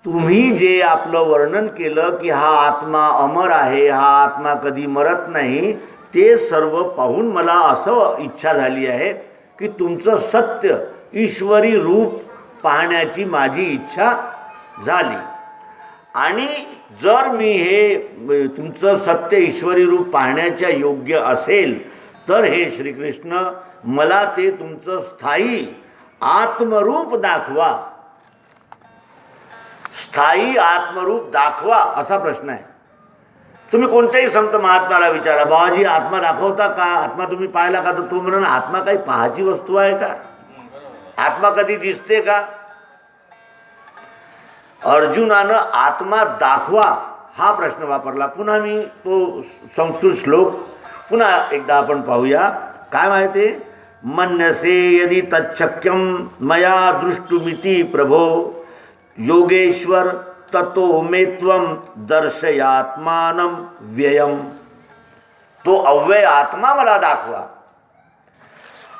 तुम्ही जे आपलं वर्णन केलं की हा आत्मा अमर आहे, हा आत्मा कधी मरत नाही, ते सर्व पाहून मला असं इच्छा झाली आहे की तुमचं सत्य ईश्वरी रूप पाहण्याची माझी इच्छा झाली. आणि जर मी हे तुमचं सत्य ईश्वरी रूप पाहण्याच्या योग्य असेल तर हे श्रीकृष्ण मला ते तुमचं स्थायी आत्मरूप दाखवा. स्थायी आत्मरूप दाखवा असा प्रश्न आहे. तुम्ही कोणत्याही संत महात्म्याला विचारा, बाबाजी आत्मा दाखवता का, आत्मा तुम्ही पाहिला का, तर तो म्हणून आत्मा काही पाहायची वस्तू आहे का, आत्मा कधी दिसते का. अर्जुनानं आत्मा दाखवा हा प्रश्न वापरला. पुन्हा मी तो संस्कृत श्लोक पुन्हा एकदा आपण पाहूया. काय माहिती, मन्यसे यदि तच्छक्यम मया दृष्टुमिति प्रभो योगेश्वर ततो मे त्वं दर्शयात्मानं व्ययम. तो अव्यय आत्मा मला दाखवा.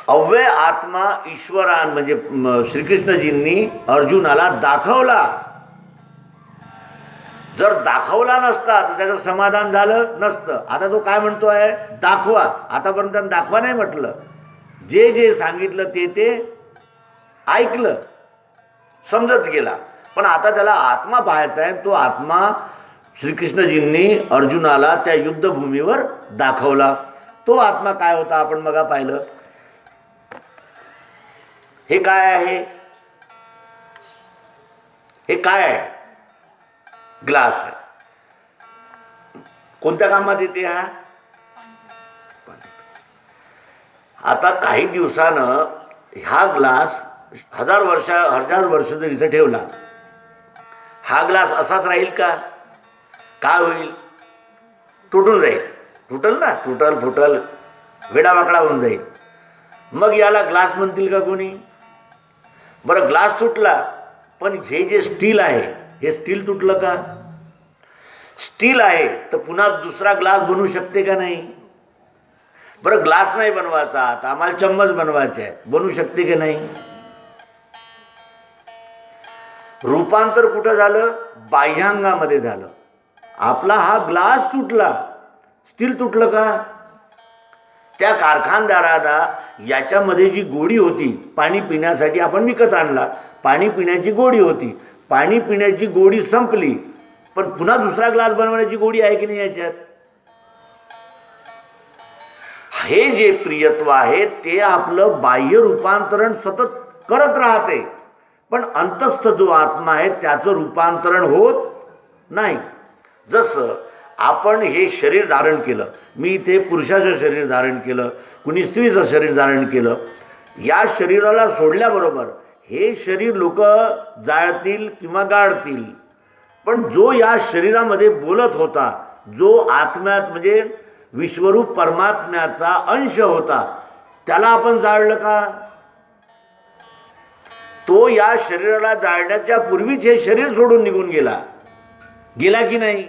अव्यय आत्मा ईश्वरान म्हणजे श्रीकृष्णजींनी अर्जुनाला दाखवला. जर दाखवला नसता तर त्याचं समाधान झालं नसतं. आता तो काय म्हणतो आहे, दाखवा. आतापर्यंत दाखवा नाही म्हटलं, जे जे सांगितलं ते ते ऐकलं, समजत गेला. पण आता त्याला आत्मा पाहायचा आहे. तो आत्मा श्रीकृष्णजींनी अर्जुनाला त्या युद्धभूमीवर दाखवला. तो आत्मा काय होता आपण मगा पाहिलं. हे काय आहे, हे काय आहे, ग्लास आहे. कोणत्या कामात येते हा. आता काही दिवसानं हा ग्लास हजार वर्ष जर इथे ठेवला, हा ग्लास असाच राहील का, काय होईल, तुटून जाईल. तुटल ना, तुटल फुटल वेडावाकडा होऊन जाईल. मग याला ग्लास म्हणतील का कोणी. बरं ग्लास तुटला, पण हे जे स्टील आहे हे स्टील तुटलं का. स्टील आहे तर पुन्हा दुसरा ग्लास बनवू शकते का नाही. बरं ग्लास नाही बनवायचा, आता आम्हाला चम्मच बनवायचे आहे, बनवू शकते की नाही. रूपांतर कुठं झालं, बाह्यांगामध्ये झालं. आपला हा ग्लास तुटला, स्टील तुटलं का. त्या कारखानदाराला याच्यामध्ये जी गोडी होती पाणी पिण्यासाठी आपण विकत आणला, पाणी पिण्याची गोडी होती, पाणी पिण्याची गोडी संपली, पण पुन्हा दुसरा ग्लास बनवण्याची गोडी आहे की नाही याच्यात. हे जे प्रियत्व आहे ते आपलं बाह्य रूपांतरण सतत करत राहते, पण अंतस्थ जो आत्मा आहे त्याचं रूपांतरण होत नाही. जसं आपण हे शरीर धारण केलं, मी इथे पुरुषाचं शरीर धारण केलं, कुणी स्त्रीचं शरीर धारण केलं, या शरीराला सोडल्याबरोबर हे शरीर लोक जाळतील किंवा गाळतील, पण जो या शरीरामध्ये बोलत होता, जो आत्म्यात म्हणजे विश्वरूप परमात्म्याचा अंश होता, त्याला आपण जाळलं का. तो या शरीराला जाळण्याच्या पूर्वीच हे शरीर सोडून निघून गेला की नाही.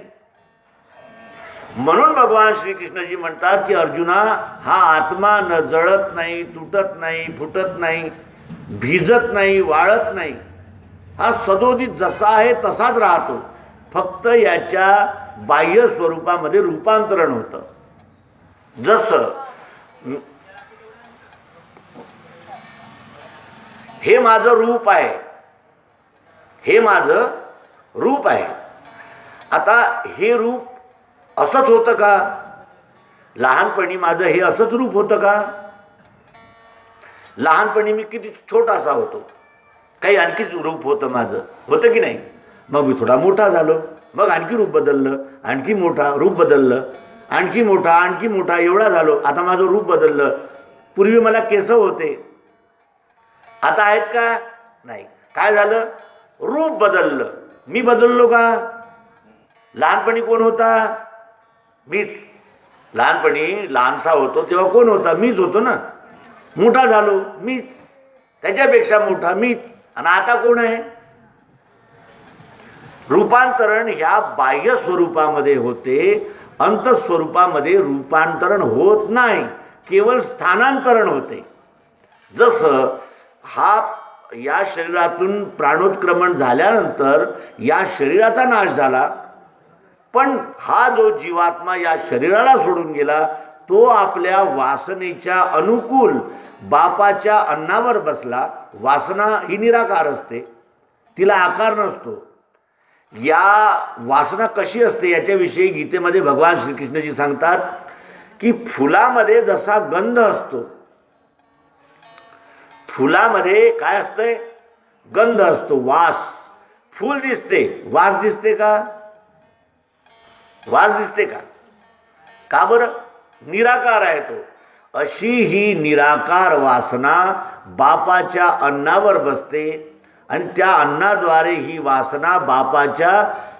म्हणून भगवान श्रीकृष्णजी म्हणतात की अर्जुना, हा आत्मा न जळत नाही, तुटत नाही, फुटत नाही, भिजत नाही, वाळत नाही, हा सदोदित जसा आहे तसाच राहतो. फक्त याच्या बाह्य स्वरूपामध्ये रूपांतरण होतं. जसं हे माझं रूप आहे, हे माझं रूप आहे. आता हे रूप असंच होतं का. लहानपणी माझं हे असंच रूप होतं का. लहानपणी मी किती छोटासा होतो, काही आणखीच रूप होतं माझं, होतं की नाही. मग मी थोडा मोठा झालो, मग आणखी रूप बदललं, आणखी मोठा रूप बदललं, आणखी मोठा, आणखी मोठा, एवढा झालो. आता माझं रूप बदललं. पूर्वी मला केस होते, आता आहेत का नाही. काय झालं, रूप बदललं. मी बदललो का. लहानपणी कोण होता, मीच. लहानपणी लहानसा होतो तेव्हा कोण होता, मीच होतो ना. मोठा झालो मीच, त्याच्यापेक्षा मोठा मीच. आणि आता कोण आहे. रूपांतरण ह्या बाह्य स्वरूपामध्ये होते, अंतस्वरूपामध्ये रूपांतरण होत नाही, केवळ स्थानांतरण होते. जसं हा या शरीरातून प्राणोत्क्रमण झाल्यानंतर या शरीराचा नाश झाला, पण हा जो जीवात्मा या शरीराला सोडून गेला तो आपल्या वासनेच्या अनुकूल बापाच्या अन्नावर बसला. वासना ही निराकार असते, तिला आकार नसतो. या वासना कशी असते याच्याविषयी गीतेमध्ये भगवान श्रीकृष्णजी सांगतात की फुलामध्ये जसा गंध असतो, फुलामध्ये काय असतंय? गंध असतो, वास. फूल दिसते, वास दिसते का? वास दिसते का? का बरं? निराकार आहे तो. अशी ही निराकार वासना बापाच्या अन्नावर बसते आणि त्या अन्नाद्वारे ही वासना बापाच्या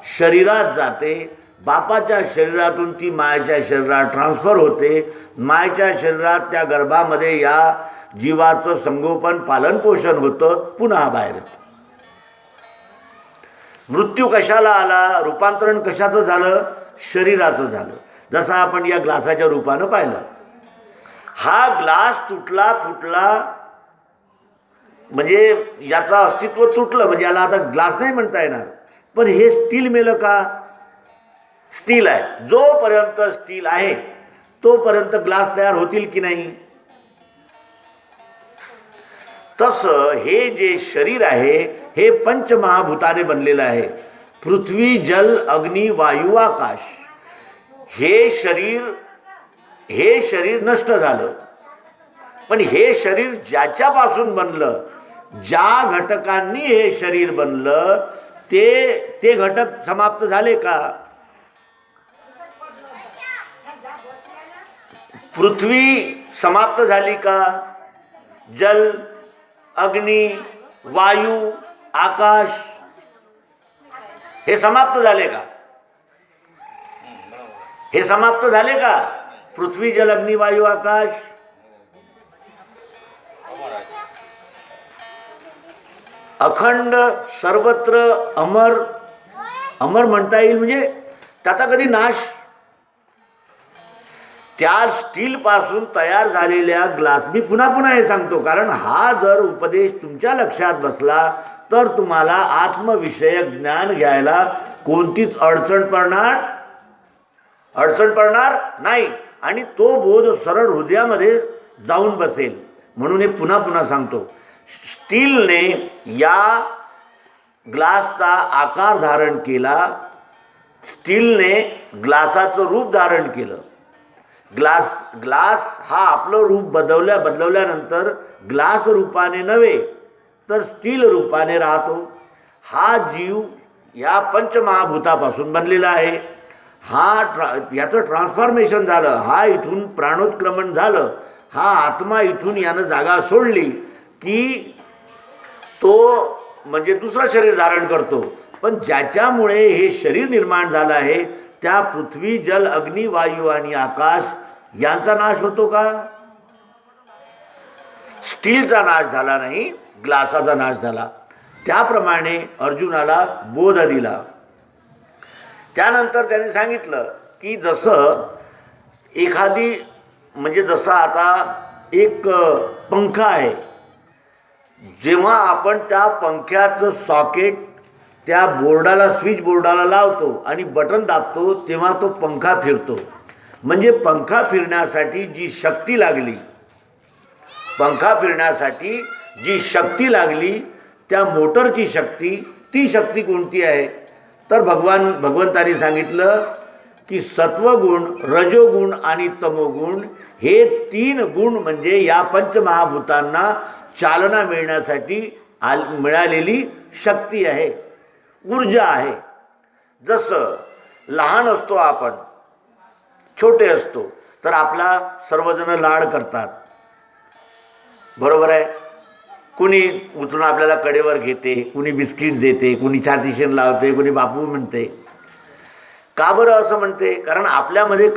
शरीरात जाते. बापाच्या शरीरातून ती मायेच्या शरीरात ट्रान्सफर होते. मायेच्या शरीरात त्या गर्भामध्ये या जीवाचं संगोपन पालनपोषण होतं, पुन्हा बाहेर येतं. मृत्यू कशाला आला? रूपांतरण कशाचं झालं? शरीराचं झालं. जसं आपण या ग्लासाच्या रूपानं पाहिलं. हा ग्लास तुटला फुटला म्हणजे याचं अस्तित्व तुटलं, म्हणजे याला आता ग्लास नाही म्हणता येणार. पण हे स्टील मेलं का? स्टील आहे. जोपर्यंत स्टील आहे तोपर्यंत ग्लास तयार होतील की नाही? तसं हे जे शरीर आहे हे पंचमहाभूताने बनलेलं आहे. पृथ्वी, जल, अग्नी, वायू, आकाश. हे शरीर नष्ट झालं, पण हे शरीर ज्याच्यापासून बनलं, ज्या घटकांनी हे शरीर बनलं ते घटक समाप्त झाले का? पृथ्वी समाप्त झाली का? जल, अग्नी, वायू, आकाश हे समाप्त झाले का? हे समाप्त झाले का? पृथ्वी, जल, अग्नी, वायू, आकाश. अखंड, सर्वत्र, अमर. अमर म्हणता येईल म्हणजे त्याचा कधी नाश. त्या स्टीलपासून तयार झालेल्या ग्लास, मी पुन्हा पुन्हा हे सांगतो कारण हा जर उपदेश तुमच्या लक्षात बसला तर तुम्हाला आत्मविषयक ज्ञान घ्यायला कोणतीच अडचण पडणार नाही आणि तो बोध सरळ हृदयामध्ये जाऊन बसेल. म्हणून हे पुन्हा पुन्हा सांगतो. स्टीलने या ग्लासचा आकार धारण केला, स्टीलने ग्लासाचं रूप धारण केलं. ग्लास हा आपलं रूप बदलवल्यानंतर ग्लास रूपाने नव्हे तर स्टील रूपाने राहतो. हा जीव या पंचमहाभूतापासून बनलेला आहे. याचं ट्रान्सफॉर्मेशन झालं, हा इथून प्राणोत्क्रमण झालं, हा आत्मा इथून यानं जागा सोडली की तो म्हणजे दुसरं शरीर धारण करतो. पण ज्याच्यामुळे हे शरीर निर्माण झालं आहे त्या पृथ्वी, जल, अग्नी, वायू आणि आकाश यांचा नाश होतो का? स्टीलचा नाश झाला नाही, ग्लासाचा नाश झाला. त्याप्रमाणे अर्जुनाला बोध दिला. त्यानंतर त्यांनी सांगितलं की जसं एखादी म्हणजे जसं आता एक पंखा आहे, जेव्हा आपण त्या पंख्याचं सॉकेट त्या बोर्डाला, स्विच बोर्डाला लावतो आणि बटन दाबतो तेव्हा तो पंखा फिरतो. म्हणजे पंखा फिरण्यासाठी जी शक्ती लागली, त्या मोटरची शक्ती, ती शक्ती कोणती आहे? तर भगवंतांनी सांगितलं की सत्वगुण, रजोगुण आणि तमोगुण हे 3 गुण म्हणजे या पंचमहाभूतांना चालना मिळण्यासाठी मिळालेली शक्ती आहे, ऊर्जा आहे. जसं लहान असतो आपण, छोटे असतो तर आपला सर्वजण लाड करतात, बरोबर आहे. कुणी उचलून आपल्याला कडेवर घेते, कुणी बिस्किट देते, कुणी छातीशीन लावते, कुणी बापू म्हणते. का बरं असं म्हणते? कारण आपल्यामध्ये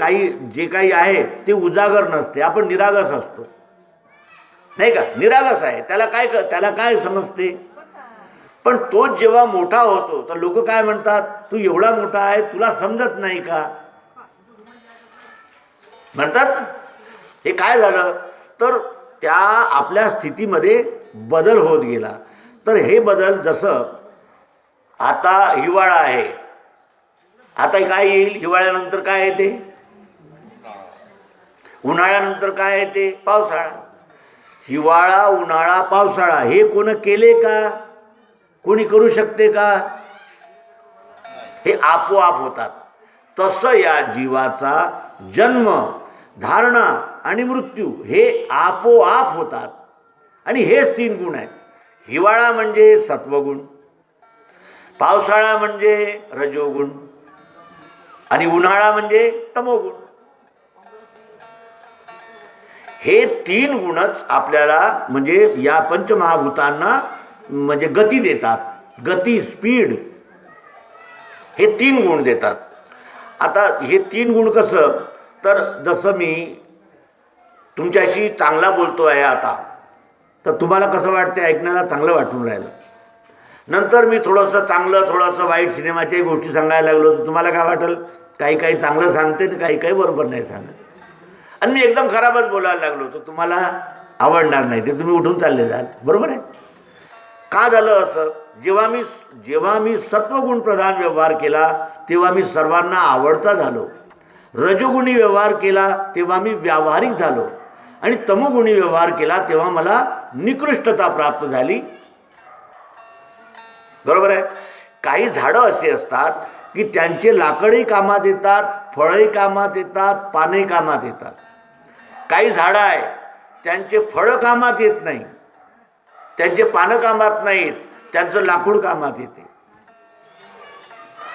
जे काही आहे ते उजागर नसते, आपण निरागस असतो, नाही का? निरागस आहे, त्याला काय समजते? पण तो जेव्हा मोठा होतो तर लोक काय म्हणतात, तू एवढा मोठा आहे तुला समजत नाही का म्हणतात. हे काय झालं तर त्या आपल्या स्थितीमध्ये बदल होत गेला. तर हे बदल जसं आता हिवाळा आहे, आता काय येईल, हिवाळ्यानंतर काय येते, उन्हाळ्यानंतर काय येते, पावसाळा. हिवाळा, उन्हाळा, पावसाळा हे कोण केले का, कोणी करू शकते का, हे आपोआप होतात. तसं या जीवाचा जन्म, धारणा आणि मृत्यू हे आपोआप होतात. आणि हेच 3 गुण आहेत. हिवाळा म्हणजे सत्वगुण, पावसाळा म्हणजे रजोगुण आणि उन्हाळा म्हणजे तमोगुण. हे 3 गुणच आपल्याला म्हणजे या पंचमहाभूतांना म्हणजे गती देतात. गती, स्पीड, हे 3 गुण देतात. आता हे 3 गुण कसं, तर जसं मी तुमच्याशी चांगला बोलतो आहे आता, तर तुम्हाला कसं वाटते, ऐकण्याला चांगलं वाटून राहिलं. नंतर मी थोडंसं चांगलं थोडंसं वाईट सिनेमाच्याही गोष्टी सांगायला लागलो, तर तुम्हाला काय वाटेल, काही काही चांगलं सांगते आणि काही काही बरोबर नाही सांगत. आणि मी एकदम खराबच बोलायला लागलो तर तुम्हाला आवडणार नाही, ते तुम्ही उठून चालले जाल. बरोबर आहे. का झालं असं, जेव्हा मी सत्वगुण प्रधान व्यवहार केला तेव्हा मी सर्वांना आवडता झालो. रजोगुणी व्यवहार केला तेव्हा मी व्यावहारिक झालो. आणि तमोगुणी व्यवहार केला तेव्हा मला निकृष्टता प्राप्त झाली. बरोबर आहे. काही झाडं असे असतात की त्यांचे लाकडही कामात येतात, फळही कामात येतात, पानही कामात येतात. काही झाडं आहे त्यांचे फळं कामात येत नाही, त्यांचे पानं कामात नाहीत, त्यांचं लाकूड कामात येते.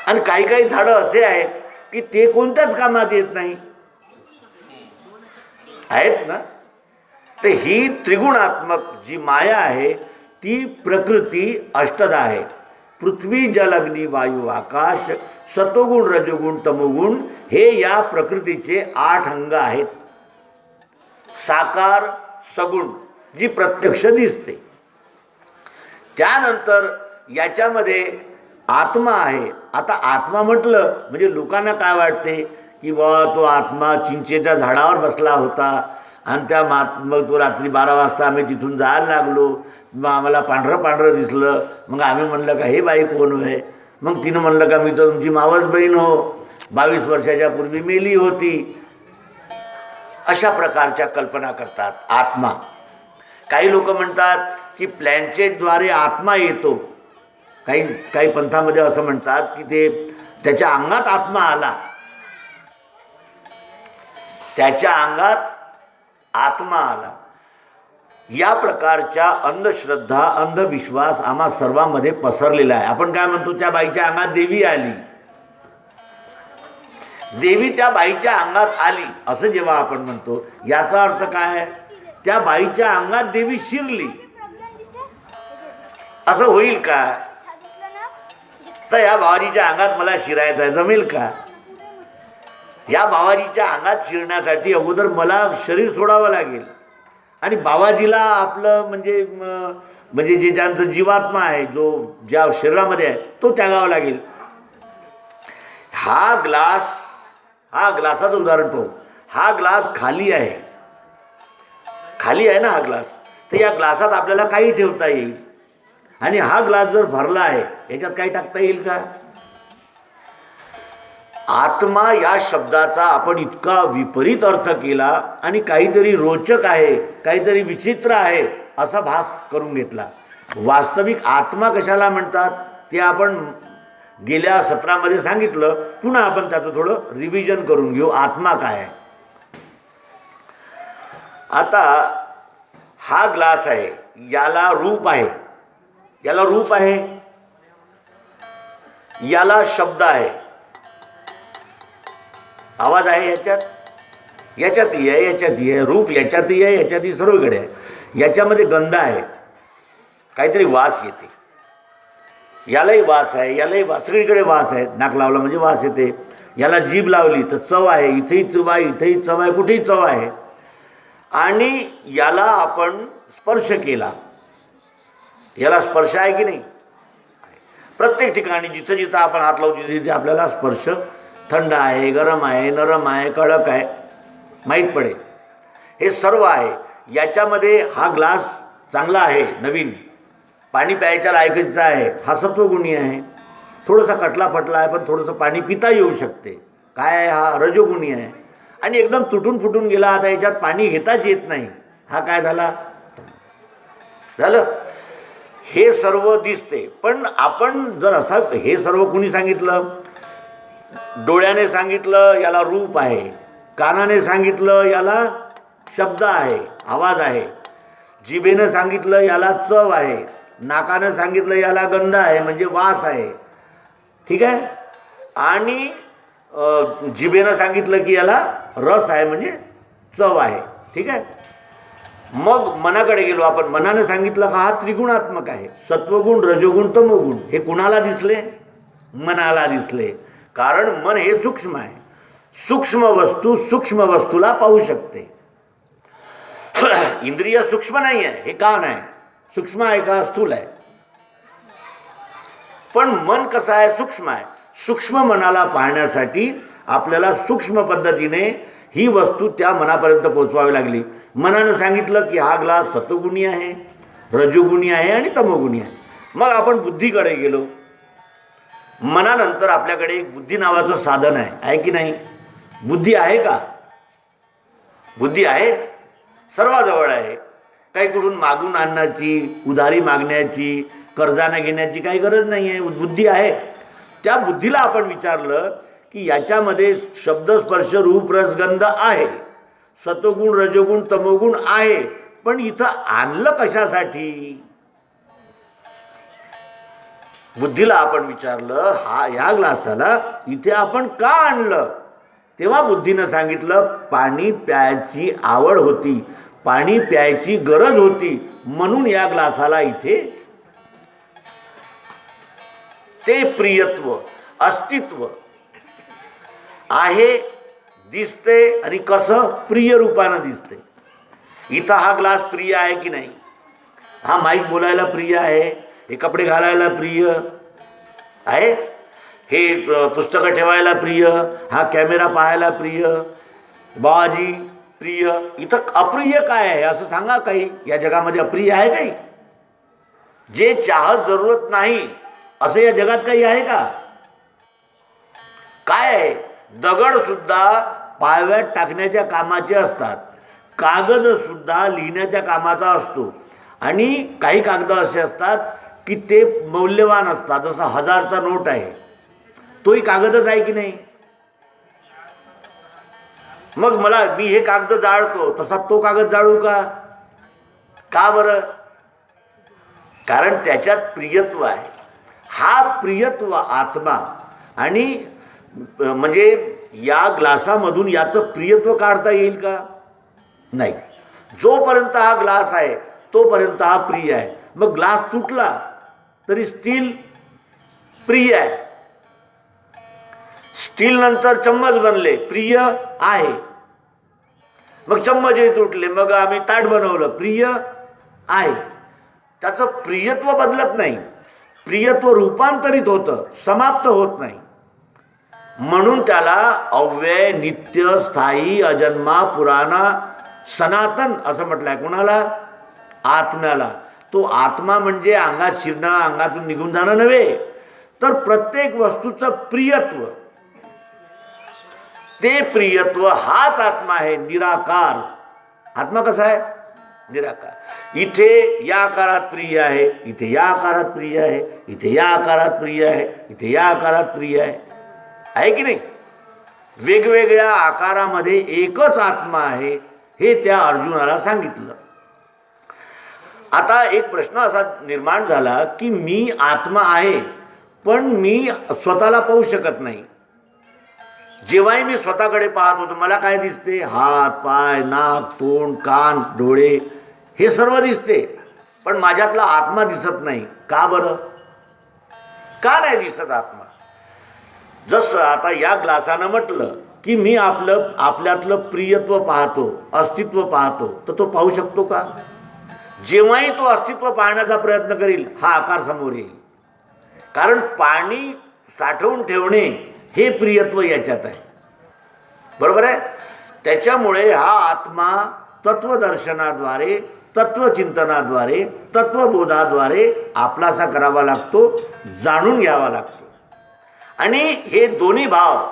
आणि काही काही झाडं असे आहेत की ते कोणत्याच कामात येत नाही, आहेत ना. तर ही त्रिगुणात्मक जी माया आहे ती प्रकृती अष्टधा आहे. पृथ्वी, जल, अग्नी, वायू, आकाश, सतोगुण, रजोगुण, तमोगुण हे या प्रकृतीचे 8 अंग आहेत. साकार, सगुण जी प्रत्यक्ष दिसते. त्यानंतर याच्यामध्ये आत्मा आहे. आता आत्मा म्हटलं म्हणजे लोकांना काय वाटते की बा तो आत्मा चिंचेच्या झाडावर बसला होता आणि मग तो रात्री 12 वाजता आम्ही तिथून जायला लागलो, मग आम्हाला पांढरं पांढरं दिसलं. मग आम्ही म्हणलं का हे बाई कोण आहे. मग तिनं म्हणलं का मी तर तुमची मावस बहीण हो, 22 वर्षाच्या पूर्वी मेली होती. अशा प्रकारच्या कल्पना करतात आत्मा. काही लोक म्हणतात की प्लॅनचेटद्वारे आत्मा येतो. काही पंथामध्ये असं म्हणतात की ते त्याच्या अंगात आत्मा आला, त्याच्या अंगात आत्मा आला. या प्रकारच्या अंधश्रद्धा, अंधविश्वास आम्हा सर्वांमध्ये पसरलेला आहे. आपण काय म्हणतो, त्या बाईच्या अंगात देवी आली, देवी त्या बाईच्या अंगात आली असं जेव्हा आपण म्हणतो, याचा अर्थ काय, त्या बाईच्या अंगात देवी शिरली असं होईल का. तर या बाबाजीच्या अंगात मला शिरायचं आहे, जमेल का. या बाबाजीच्या अंगात शिरण्यासाठी अगोदर मला शरीर सोडावं लागेल आणि बाबाजीला आपलं म्हणजे जे ज्यांचं जीवात्मा आहे, जो ज्या शरीरामध्ये आहे, तो त्यागावा लागेल. हा ग्लासाचं उदाहरण पाहू. हा ग्लास खाली आहे, खाली आहे ना हा ग्लास. तर या ग्लासात आपल्याला काही ठेवता येईल आणि हा ग्लास जर भरला आहे याच्यात काही टाकता येईल का. आत्मा या शब्दाचा आपण इतका विपरीत अर्थ केला आणि काहीतरी रोचक आहे, काहीतरी विचित्र आहे असा भास करून घेतला. वास्तविक आत्मा कशाला म्हणतात ते आपण गेल्या सत्रामध्ये सांगितलं. पुन्हा आपण त्याचं थोडं रिव्हिजन करून घेऊ. आत्मा काय आहे. आता हा ग्लास आहे, याला रूप आहे, याला रूप आहे, याला शब्द आहे, आवाज आहे, याच्यातही आहे, याच्यातही आहे, रूप याच्यातही आहे, याच्यातही सर्वकडे आहे. याच्यामध्ये गंध आहे, काहीतरी वास येते, यालाही वास आहे, यालाही वास, सगळीकडे वास आहे. नाक लावला म्हणजे वास येते. याला जीभ लावली तर चव आहे, इथेही चव आहे, इथेही चव आहे, कुठेही चव आहे. आणि याला आपण स्पर्श केला, याला स्पर्श आहे की नाही. प्रत्येक ठिकाणी जिथं जिथं आपण हात लावू तिथे आपल्याला स्पर्श, थंड आहे, गरम आहे, नरम आहे, कडक आहे, माहीत पडेल. हे सर्व आहे. याच्यामध्ये हा ग्लास चांगला आहे, नवीन पाणी प्यायच्या लायकीचा आहे, हा सत्वगुणी आहे. थोडासा कटला फटला आहे पण थोडंसं पाणी पिता येऊ शकते, काय आहे, हा रजोगुणी आहे. आणि एकदम तुटून फुटून गेला, आता याच्यात पाणी घेताच येत नाही, हा काय झाला. हे सर्व दिसते. पण आपण जर असा, हे सर्व कुणी सांगितलं? डोळ्याने सांगितलं याला रूप आहे, कानाने सांगितलं याला शब्द आहे, आवाज आहे, जिभेनं सांगितलं याला चव आहे, नाकानं सांगितलं याला गंध आहे म्हणजे वास आहे, ठीक आहे, आणि जिभेनं सांगितलं की याला रस आहे म्हणजे चव आहे, ठीक आहे. मग मनाकडे गेलो आपण, मनानं सांगितलं का हा त्रिगुणात्मक आहे, सत्वगुण रजोगुण तमोगुण. हे कुणाला दिसले? मनाला दिसले. कारण मन हे सूक्ष्म आहे, सूक्ष्म वस्तू सूक्ष्म वस्तूला पाहू शकते. इंद्रिय सूक्ष्म नाही आहे, हे कान आहे, सूक्ष्म आहे का? स्थूल आहे. पण मन कसं आहे? सूक्ष्म आहे. सूक्ष्म मनाला पाहण्यासाठी आपल्याला सूक्ष्म पद्धतीने ही वस्तू त्या मनापर्यंत पोहोचवावी लागली. मनानं सांगितलं की हा ग्लास सत्वगुणी आहे, रजोगुणी आहे आणि तमोगुणी आहे. मग आपण बुद्धीकडे गेलो. मनानंतर आपल्याकडे एक बुद्धी नावाचं साधन आहे की नाही? बुद्धी आहे का? बुद्धी आहे, सर्वाजवळ आहे. काही कुठून मागून आणण्याची, उधारी मागण्याची, कर्जाने घेण्याची काही गरज नाही आहे. बुद्धी आहे. त्या बुद्धीला आपण विचारलं की याच्यामध्ये शब्द स्पर्श रूप रस गंध आहे, सत्वगुण रजोगुण तमोगुण आहे, पण इथं आणलं कशासाठी? बुद्धीला आपण विचारलं, या ग्लासाला इथे आपण का आणलं? तेव्हा बुद्धीनं सांगितलं पाणी प्यायची आवड होती, पाणी प्यायची गरज होती, म्हणून या ग्लासाला इथे. ते प्रियत्व, अस्तित्व आहे, दिसते. आणि कसं? प्रिय रूपानं दिसते. इथं हा ग्लास प्रिय आहे की नाही? हा माईक बोलायला प्रिय आहे, हे कपडे घालायला प्रिय आहे, हे पुस्तकं ठेवायला प्रिय, हा कॅमेरा पाहायला प्रिय, बाजी प्रिय. इथं अप्रिय काय आहे असं सांगा? काही या जगामध्ये अप्रिय आहे काही? जे चाहत जरूरत नाही असं या जगात काही आहे का? काय आहे? दगड सुद्धा पाळव्यात टाकण्याच्या कामाचे असतात, कागद सुद्धा लिहिण्याच्या कामाचा असतो, आणि काही कागद असे असतात की ते मौल्यवान असतात. जसा 1000चा नोट आहे, तोही कागदच आहे की नाही? मग मी हे कागद जाळतो, तसा तो कागद जाळू का? का बरं? कारण त्याच्यात प्रियत्व आहे. हा प्रियत्व आत्मा, आणि म्हणजे या ग्लासामधून याचं प्रियत्व काढता येईल का? नाही. जोपर्यंत हा ग्लास आहे तोपर्यंत हा प्रिय आहे. मग ग्लास तुटला तरी स्टील प्रिय आहे. स्टील नंतर चम्मच बनले, प्रिय आहे. मग चम्मचही तुटले, मग आम्ही ताट बनवलं, प्रिय आहे. त्याचं प्रियत्व बदलत नाही, प्रियत्व रूपांतरित होतं, समाप्त होत नाही. म्हणून त्याला अव्यय, नित्य, स्थायी, अजन्मा, पुराणा, सनातन असं म्हटलंय. कुणाला? आत्म्याला. तो आत्मा म्हणजे अंगात शिरणं, अंगातून निघून जाणं नव्हे, तर प्रत्येक वस्तूचं प्रियत्व. ते प्रियत्व हाच आत्मा आहे, निराकार. आत्मा कसा आहे? निराकार. इथे या आकारात प्रिय आहे, इथे या आकारात प्रिय आहे, इथे या आकारात प्रिय आहे, इथे या आकारात प्रिय आहे की नाही? वेगवेगळ्या आकारामध्ये एकच आत्मा आहे, हे त्या अर्जुनाला सांगितलं. आता एक प्रश्न असा निर्माण झाला की मी आत्मा आहे, पण मी स्वतःला पाहू शकत नाही. जेव्हाही मी स्वतःकडे पाहत होतो मला काय दिसते? हात, पाय, नाक, तोंड, कान, डोळे हे सर्व दिसते, पण माझ्यातला आत्मा दिसत नाही. का बरं? का नाही दिसत आत्मा? जसं आता या ग्लासानं म्हटलं की मी आपल्यातलं प्रियत्व पाहतो, अस्तित्व पाहतो, तर तो पाहू शकतो का? जेव्हाही तो अस्तित्व पाहण्याचा प्रयत्न करील हा आकार समोर येईल. कारण पाणी साठवून ठेवणे हे प्रियत्व याच्यात आहे, बरोबर आहे? त्याच्यामुळे हा आत्मा तत्वदर्शनाद्वारे तत्वचिंतनाद्वारे, तत्वबोधाद्वारे आपलासा करावा लागतो, जाणून घ्यावा लागतो. आणि हे दोन्ही भाव,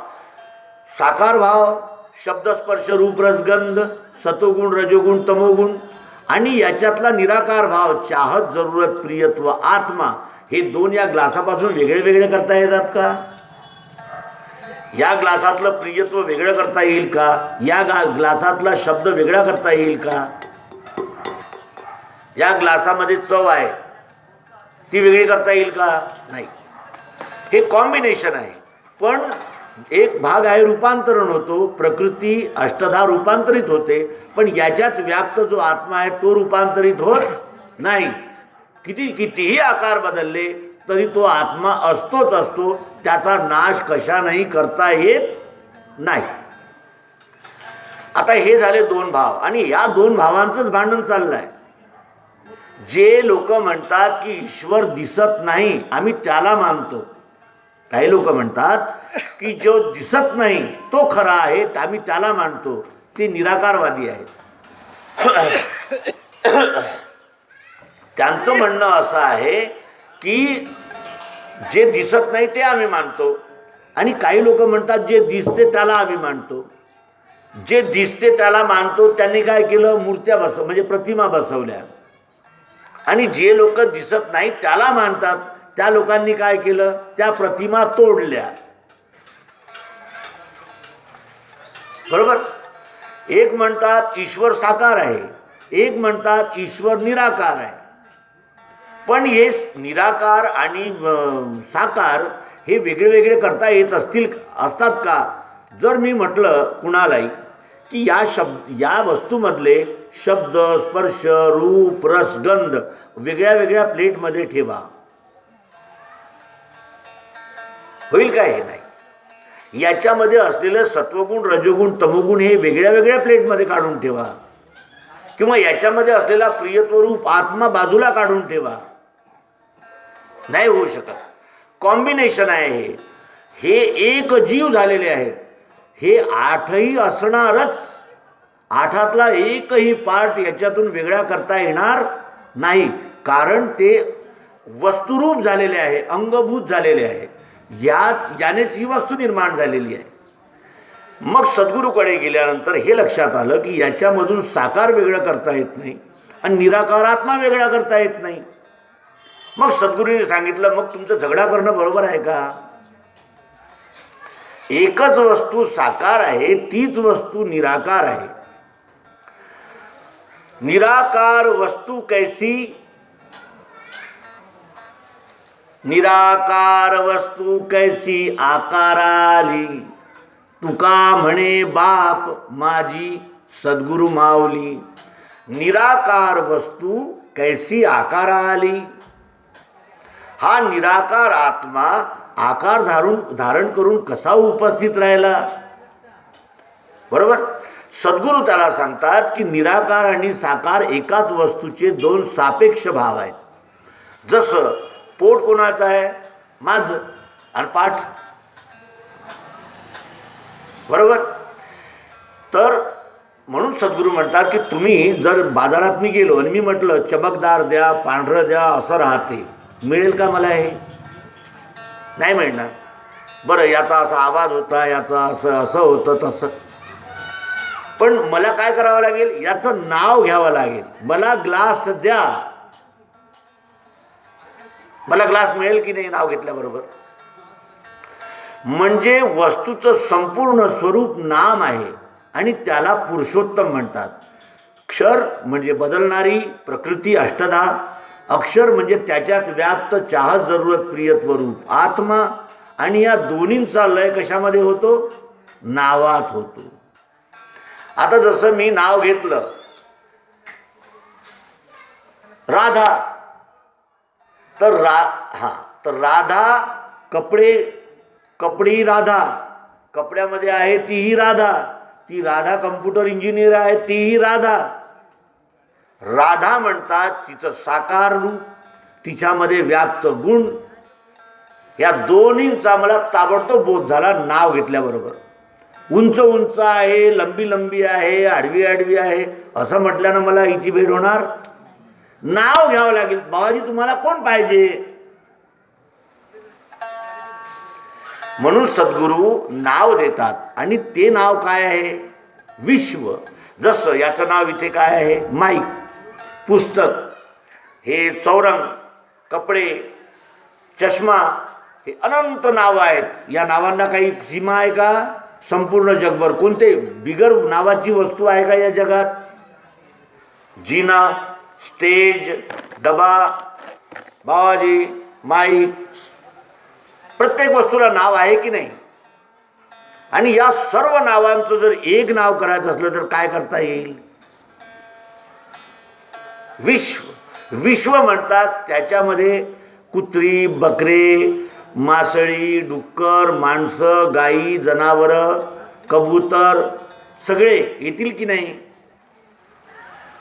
साकार भाव, शब्दस्पर्श रूप रसगंध, सतोगुण रजोगुण तमोगुण, आणि याच्यातला निराकार भाव चाहत जरूरत प्रियत्व आत्मा, हे दोन या ग्लासापासून वेगळे वेगळे करता येतात का? या ग्लासातलं प्रियत्व वेगळं करता येईल का? या ग्लासातला शब्द वेगळा करता येईल का? या ग्लासामध्ये चव आहे, ती वेगळी करता येईल का? नाही. हे कॉम्बिनेशन आहे. पण एक भाग आहे रूपांतरण होतो, प्रकृती अष्टधा रूपांतरित होते, पण याच्यात व्याप्त जो आत्मा आहे तो रूपांतरित होत नाही. कितीही आकार बदलले तरी तो आत्मा असतोच असतो, त्याचा नाश कशानेही करता येत नाही. आता हे झाले दोन भाव, आणि या दोन भावांचंच भांडण चाललं आहे. जे लोक म्हणतात की ईश्वर दिसत नाही, आम्ही त्याला मानतो. काही लोक म्हणतात की जो दिसत नाही तो खरा आहे, आम्ही त्याला मानतो, ते निराकारवादी आहेत. त्यांचं म्हणणं असं आहे की जे दिसत नाही ते आम्ही मानतो, आणि काही लोक म्हणतात जे दिसते त्याला आम्ही मानतो. जे दिसते त्याला मानतो त्यांनी काय केलं, मूर्त्या म्हणजे प्रतिमा बसवल्या. आणि जे लोक दिसत नाही त्याला मानतात त्या लोकांनी काय केलं, त्या प्रतिमा तोडल्या. बरोबर. एक म्हणतात ईश्वर साकार आहे, एक म्हणतात ईश्वर निराकार आहे. पण हे निराकार आणि साकार हे वेगळे वेगळे करता येत असतात का? जर मी म्हटलं कुणालाही की या वस्तूमधले शब्द स्पर्श रूप रस गंध वेगळ्या वेगळ्या प्लेटमध्ये ठेवा, होईल काय? हे नाही. याच्यामध्ये असलेलं सत्वगुण रजोगुण तमोगुण हे वेगळ्या वेगळ्या प्लेटमध्ये काढून ठेवा, किंवा याच्यामध्ये असलेला प्रियत्व रूप आत्मा बाजूला काढून ठेवा, नाही होऊ शकत. कॉम्बिनेशन आहे हे एक जीव झालेले आहेत. हे आठही असणारच, आठातला एकही पार्ट याच्यातून वेगळा करता येणार नाही, कारण ते वस्तुरूप झालेले आहे, अंगभूत झालेले आहे. यानेच ही वस्तू निर्माण झालेली आहे. मग सद्गुरूकडे गेल्यानंतर हे लक्षात आलं की याच्यामधून साकार वेगळं करता येत नाही आणि निराकारात्मा वेगळा करता येत नाही. मग सद्गुरूंनी सांगितलं, मग तुमचं झगडा करणं बरोबर आहे का? एकच वस्तू साकार आहे, तीच वस्तू निराकार आहे. निराकार वस्तू कैसी, निराकार वस्तू कैसी आकाराली, तुका म्हणे बाप माझी सद्गुरु माऊली. निराकार वस्तू कैसी आकाराली. हा निराकार आत्मा आकार धारण करून कसा उपस्थित राहिला? बरोबर. सद्गुरू त्याला सांगतात की निराकार आणि साकार एकाच वस्तूचे दोन सापेक्ष भाव आहेत. जसं पोट कोणाचं आहे? माझं. आणि पाठ, बरोबर. तर म्हणून सद्गुरू म्हणतात की तुम्ही जर बाजारात मी गेलो आणि मी म्हटलं चमकदार द्या, पांढरं द्या, असं राहते, मिळेल का मला? हे नाही मिळणार. बरं, याचा असा आवाज होता, याचा असं होतं तसं. पण मला काय करावं लागेल? याचं नाव घ्यावं लागेल. मला ग्लास द्या. मला ग्लास मिळेल की नाही नाव घेतल्याबरोबर? म्हणजे वस्तूचं संपूर्ण स्वरूप नाम आहे आणि त्याला पुरुषोत्तम म्हणतात. क्षर म्हणजे बदलणारी प्रकृती अष्टधा, अक्षर म्हणजे त्याच्यात व्याप्त चाहत जरूरत प्रियत्व रूप आत्मा, आणि या दोन्हींचा लय कशामध्ये होतो? नावात होतो. आता जसं मी नाव घेतलं राधा, तर राधा कपडी राधा, कपड्यामध्ये आहे तीही राधा. ती राधा कम्प्युटर इंजिनियर आहे, तीही राधा. राधा म्हणतात तिचं साकार रूप, तिच्यामध्ये व्याप्त गुण, या दोन्हींचा मला ताबडतोब बोध झाला नाव घेतल्याबरोबर. उंच उंच आहे, लंबी लंबी आहे, आडवी आडवी आहे, असं म्हटल्यानं मला हिची भेट होणार नाव घ्यावं लागेल. बाबाजी तुम्हाला कोण पाहिजे? म्हणून सद्गुरू नाव देतात आणि ते नाव काय आहे? विश्व. जसं याचं नाव इथे काय आहे? माईक, पुस्तक, हे चौरंग, कपडे, चष्मा, हे अनंत नावं आहेत. या नावांना काही सीमा आहे का? संपूर्ण जगभर कोणते बिगर नावाची वस्तू आहे का या जगात? जिना, स्टेज, डबा, बाबाजी, माईक, प्रत्येक वस्तूला नाव आहे की नाही? आणि या सर्व नावांचं जर एक नाव करायचं असलं तर काय करता येईल? विश्व. विश्व म्हणतात त्याच्यामध्ये कुत्री, बकरे, मासळी, डुक्कर, माणसं, गायी, जनावरं, कबूतर सगळे येतील की नाही?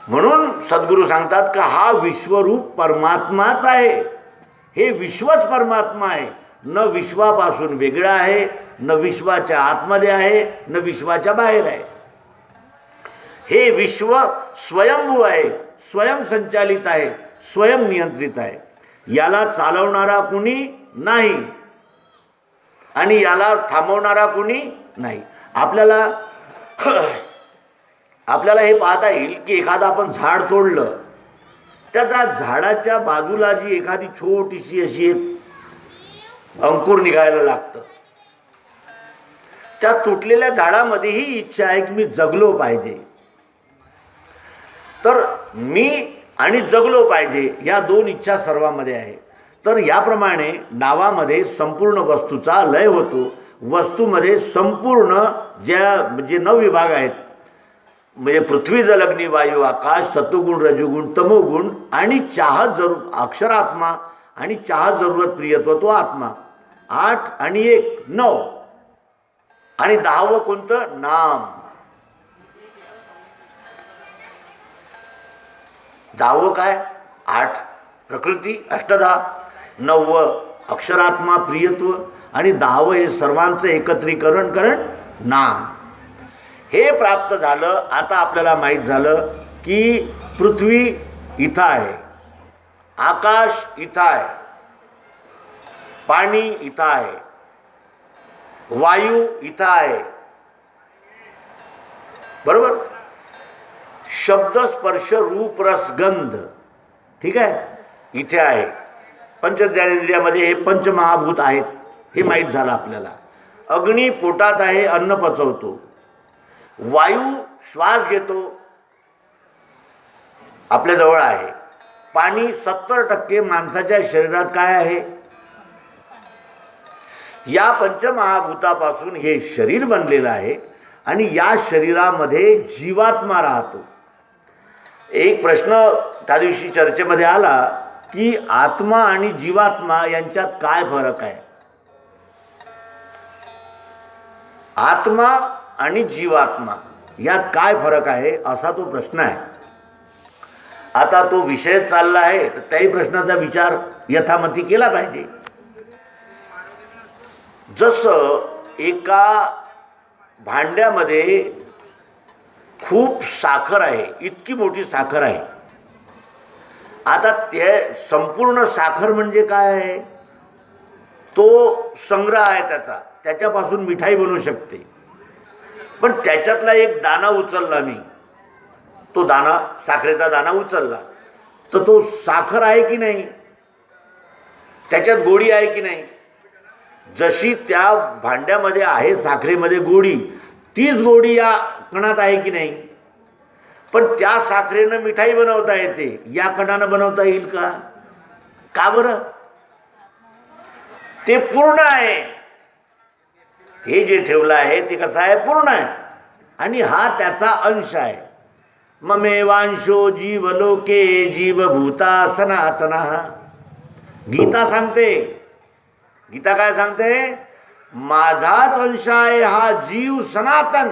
म्हणून सद्गुरू सांगतात का हा विश्वरूप परमात्माच आहे. हे विश्वच परमात्मा आहे. न विश्वापासून वेगळं आहे, न विश्वाच्या आतमध्ये आहे, न विश्वाच्या बाहेर आहे. हे विश्व स्वयंभू आहे, स्वयंसंचालित आहे, स्वयंनियंत्रित आहे. याला चालवणारा कुणी नाही आणि याला थांबवणारा कुणी नाही. आपल्याला हे पाहता येईल की एखादं आपण झाड तोडलं, त्याच्या झाडाच्या बाजूला जी एखादी छोटीशी अशी एक अंकुर निघायला लागतं. त्या तुटलेल्या झाडामध्ये ही इच्छा आहे की मी जगलो पाहिजे. तर मी आणि जगलो पाहिजे या दोन इच्छा सर्वांमध्ये आहे. तर याप्रमाणे नावामध्ये संपूर्ण वस्तूचा लय होतो. वस्तूमध्ये संपूर्ण जे 9 विभाग आहेत, म्हणजे पृथ्वी, जल, अग्नी, वायू, आकाश, सत्वगुण, रजोगुण, तमोगुण आणि अक्षरात्मा आणि जरूरत प्रियत्व तो आत्मा. 8 आणि 1 9 आणि 10वं कोणतं? नाम. 10वं काय? 8 प्रकृती, अष्टधा. 9वं अक्षरात्मा प्रियत्व आणि 10वं हे सर्वांचं एकत्रीकरण नाम. हे प्राप्त झालं. आता आपल्याला माहीत झालं की पृथ्वी इथं आहे, आकाश इथं आहे, पाणी इथं आहे, वायू इथं आहे, बरोबर. शब्द, स्पर्श, रूप, रस, गंध, ठीक आहे, इथे आहे. पंचज्ञानेंद्रियामध्ये हे पंचमहाभूत आहेत, हे माहीत झालं आपल्याला. अग्नी पोटात आहे, अन्न पचवतो. वायू श्वास घेतो, आपल्याजवळ आहे. पाणी 70% माणसाच्या शरीरात काय आहे? या पंचमहाभूतापासून हे शरीर बनलेलं आहे आणि या शरीरामध्ये जीवात्मा राहतो. एक प्रश्न त्या दिवशी चर्चेमध्ये आला की आत्मा आणि जीवात्मा यांच्यात काय फरक आहे? आत्मा आणि जीवात्मा यात काय फरक आहे असा तो प्रश्न आहे. आता तो विषय चालला आहे तर त्याही प्रश्नाचा विचार यथामती केला पाहिजे. जसं एका भांड्यामध्ये खूप साखर आहे, इतकी मोठी साखर आहे. आता ते संपूर्ण साखर म्हणजे काय आहे? तो संग्रह आहे त्याच्यापासून मिठाई बनवू शकते. पण त्याच्यातला एक दाणा उचलला मी, तो दाणा, साखरेचा दाणा उचलला, तर तो साखर आहे की नाही? त्याच्यात गोडी आहे की नाही? जशी त्या भांड्यामध्ये आहे साखरेमध्ये गोडी, तीच गोडी या कणात आहे की नाही? पण त्या साखरेनं मिठाई बनवता येते, या कणानं बनवता येईल का? का बरं? ते पूर्ण आहे. हे जे ठेवलं आहे ते कसं आहे? पूर्ण आहे. आणि हा त्याचा अंश आहे. ममेवांशो जीवलोके जीवभूता सनातना. गीता सांगते, गीता काय सांगते? माझाच अंश आहे हा जीव सनातन,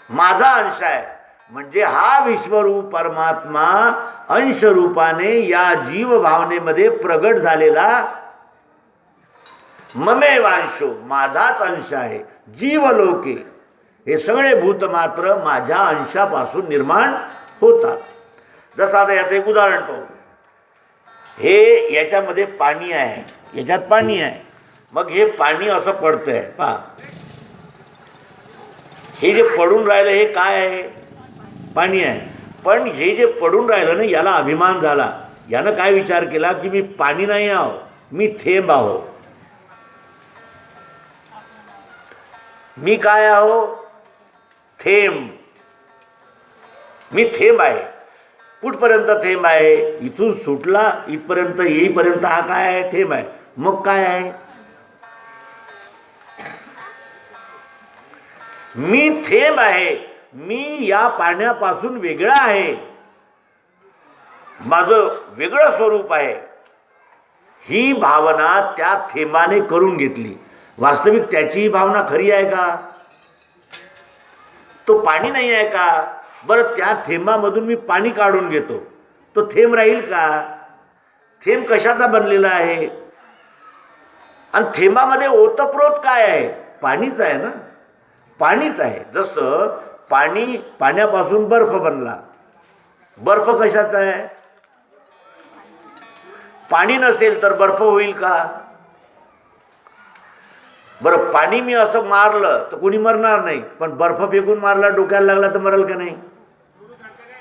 माझा अंश आहे. म्हणजे हा विश्वरूप परमात्मा अंशरूपाने या जीव भावनेमध्ये प्रगट झालेला ममेवांशो, माझाच अंश आहे. जीवलोके, हे सगळे भूत मात्र माझ्या अंशापासून निर्माण होतात. जसं आता याचं एक उदाहरण पाहू. हे याच्यामध्ये पाणी आहे, याच्यात पाणी आहे. मग हे पाणी असं पडतंय पहा. हे जे पडून राहिलं हे काय आहे? पाणी आहे. पण हे जे पडून राहिलं ना, याला अभिमान झाला. यानं काय विचार केला की मी पाणी नाही आहो, मी थेंब आहो. मी काय आहो? थेंब. मी थेंब आहे. कुठपर्यंत थेंब आहे? इथून सुटला इथपर्यंत येईपर्यंत हा काय आहे? थेंब आहे. मग काय आहे? मी थेंब आहे. मी या पाण्यापासून वेगळा आहे. माझं वेगळं स्वरूप आहे. ही भावना त्या थेंबाने करून घेतली. वास्तविक त्याची भावना खरी आहे का? तो पाणी नाही आहे का? बरं, त्या थेंबामधून मी पाणी काढून घेतो, तो थेंब राहील का? थेंब कशाचा बनलेला आहे? आणि थेंबामध्ये ओतप्रोत काय आहे? पाणीच आहे ना, पाणीच आहे. जसं पाण्यापासून बर्फ बनला. बर्फ कशाचा आहे? पाणी नसेल तर बर्फ होईल का? बरं, पाणी मी असं मारलं तर कोणी मरणार नाही, पण बर्फ फेकून मारला, डोक्याला लागला तर मरल का नाही?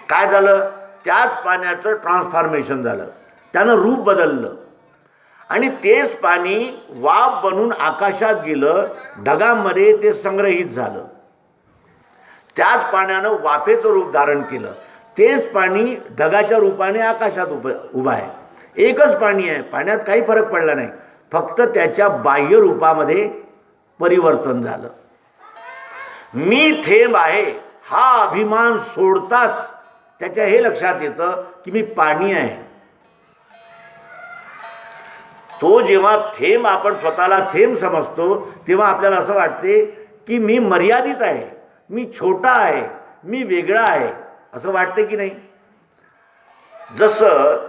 काय झालं? त्याच पाण्याचं ट्रान्सफॉर्मेशन झालं, त्यानं रूप बदललं आणि तेच पाणी वाफ बनून आकाशात गेलं, ढगांमध्ये ते संग्रहित झालं. त्याच पाण्यानं वाफेचं रूप धारण केलं. तेच पाणी ढगाच्या रूपाने आकाशात उभं आहे. एकच पाणी आहे, पाण्यात काही फरक पडला नाही, फक्त त्याच्या बाह्य रूपामध्ये परिवर्तन झालं. मी थेंब आहे हा अभिमान सोडताच त्याच्या हे लक्षात येतं की मी पाणी आहे. तो जेव्हा थेंब, आपण स्वतःला थेंब समजतो, तेव्हा आपल्याला असं वाटते की मी मर्यादित आहे, मी छोटा आहे, मी वेगळा आहे, असं वाटते की नाही? जसं